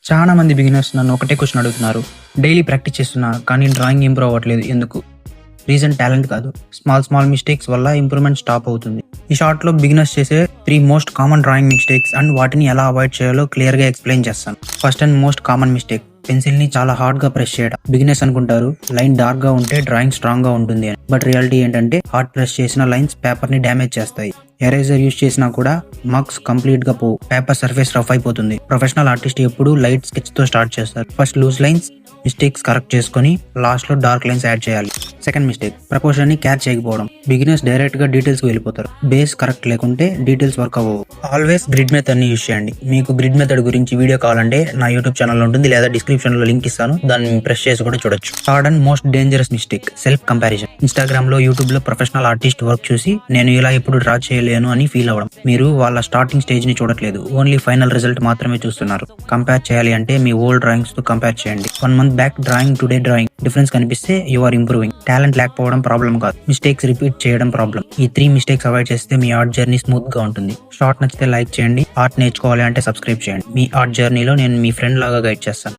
చాలా మంది బిగినర్స్ నన్ను ఒకటే క్వశ్చన్ అడుగుతున్నారు. డైలీ ప్రాక్టీస్ చేస్తున్నా కానీ డ్రాయింగ్ ఇంప్రూవ్ అవ్వట్లేదు ఎందుకు? రీజన్ టాలెంట్ కాదు, స్మాల్ మిస్టేక్స్ వల్ల ఇంప్రూవ్మెంట్ స్టాప్ అవుతుంది. ఈ షార్ట్ లో బిగినర్స్ చేసే 3 most common drawing mistakes and వాటిని ఎలా అవాయిడ్ చేయాలో క్లియర్ గా ఎక్స్ప్లెయిన్ చేస్తాను. First and most common mistake, pencil ని చాలా హార్డ్ గా ప్రెస్ చేయడం. బిగినర్స్ అనుకుంటారు లైన్ డార్క్ గా ఉంటే డ్రాయింగ్ స్ట్రాంగ్ గా ఉంటుంది అని. బట్ రియాలిటీ ఏంటంటే హార్డ్ ప్రెస్ చేసిన లైన్స్ పేపర్ ని డ్యామేజ్ చేస్తాయి. ఎరేజర్ యూజ్ చేసినా కూడా మార్క్స్ కంప్లీట్ గా పోవు, పేపర్ సర్ఫేస్ రఫ్ అయిపోతుంది. ప్రొఫెషనల్ ఆర్టిస్ట్ ఎప్పుడు లైట్ స్కెచ్ తో స్టార్ట్ చేస్తారు. First loose lines mistakes correct చేసుకుని లాస్ట్ లో డార్క్ లైన్స్ యాడ్ చేయాలి. సెకండ్ మిస్టేక్, ప్రపోర్షన్ ని క్యాచ్ చేయకపోవడం. బిగినర్స్ డైరెక్ట్ గా డీటెయిల్స్ కి వెళ్ళిపోతారు. బేస్ కరెక్ట్ లేకుంటే డీటెయిల్స్ వర్క్ అవ్వవు. ఆల్వేస్ గ్రిడ్ మెథడ్ ని యూజ్ చేయండి. మీకు గ్రిడ్ మెథడ్ గురించి వీడియో కావాలంటే నా యూట్యూబ్ ఛానల్ ఉంటుంది, లేదా డిస్క్రిప్షన్ లో లింక్ ఇస్తాను, దాన్ని ప్రెస్ చేసి కూడా చూడొచ్చు. Third and most dangerous mistake, self comparison. Instagram లో, యూట్యూబ్ లో ప్రొఫెషనల్ ఆర్టిస్ట్ వర్క్ చూసి నేను ఇలా ఎప్పుడు డ్రా చేయలేను అని ఫీల్ అవ్వడం. మీరు వాళ్ళ స్టార్టింగ్ స్టేజ్ ని చూడట్లేదు, ఓన్లీ ఫైనల్ రిజల్ట్ మాత్రమే చూస్తున్నారు. కంపేర్ చేయాలి అంటే మీ ఓల్డ్ డ్రాయింగ్స్ తో కంపేర్ చేయండి. 1 month back drawing, today drawing difference కనిపిస్తే యు ఆర్ ఇంప్రూవింగ్. టాలెంట్ లేకపోవడం ప్రాబ్లం కాదు, మిస్టేక్స్ రిపీట్ చేయడం ప్రాబ్లం. ఈ 3 మిస్టేక్స్ అవాయిడ్ చేస్తే మీ ఆర్ట్ జర్నీ స్మూత్ గా ఉంటుంది. షార్ట్ నచ్చితే లైక్ చేయండి. ఆర్ట్ నేర్చుకోవాలి అంటే సబ్స్క్రైబ్ చేయండి. మీ ఆర్ట్ జర్నీలో నేను మీ ఫ్రెండ్ లాగా గైడ్ చేస్తాను.